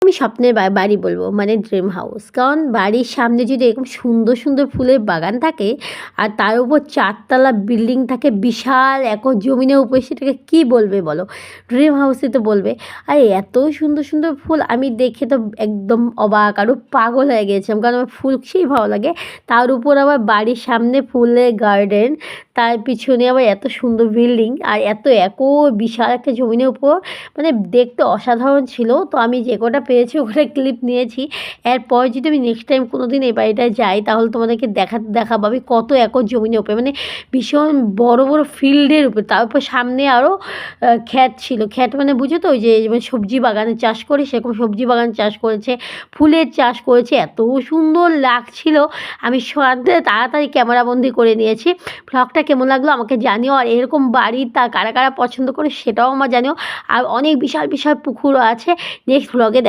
আমি স্বপ্নের বাড়ি বলবো, মানে ড্রিম হাউস। কারণ বাড়ির সামনে যদি এরকম সুন্দর সুন্দর ফুলের বাগান থাকে আর তার উপর 4 তলা বিল্ডিং থাকে বিশাল একর জমিনের উপরে, সেটাকে কী বলবে বলো? ড্রিম হাউসই তো বলবে। আর এত সুন্দর সুন্দর ফুল আমি দেখে তো একদম অবাক, আরও পাগল হয়ে গিয়েছিলাম, কারণ আমার ফুল সেই ভালো লাগে। তার উপর আবার বাড়ির সামনে ফুলের গার্ডেন, তার পিছনে আবার এত সুন্দর বিল্ডিং আর এত বিশাল একটা জমিনের উপর, মানে দেখতে অসাধারণ ছিল। তো আমি যে কটা পেয়েছি ওটা ক্লিপ নিয়েছি। এরপর যদি আমি নেক্সট টাইম কোনো দিন এই বাড়িটায় যাই তাহলে তোমাদেরকে দেখাবো আমি কত একর জমিনের উপরে, মানে ভীষণ বড় বড় ফিল্ডের উপরে। তারপর সামনে আরও ক্ষেত ছিল। ক্ষেত মানে বুঝো তো, ওই যে যেমন সবজি বাগানে চাষ করে সেরকম সবজি বাগান চাষ করেছে, ফুলের চাষ করেছে, এত সুন্দর লাগছিল। আমি সাথে তাড়াতাড়ি ক্যামেরাবন্দি করে নিয়েছি। ব্লগটা কেমন লাগলো আমাকে জানিও, আর এরকম বাড়ি তা কারা কারা পছন্দ করে সেটাও আমার জানিও। আর অনেক বিশাল বিশাল পুকুরও আছে। নেক্সট ব্লগে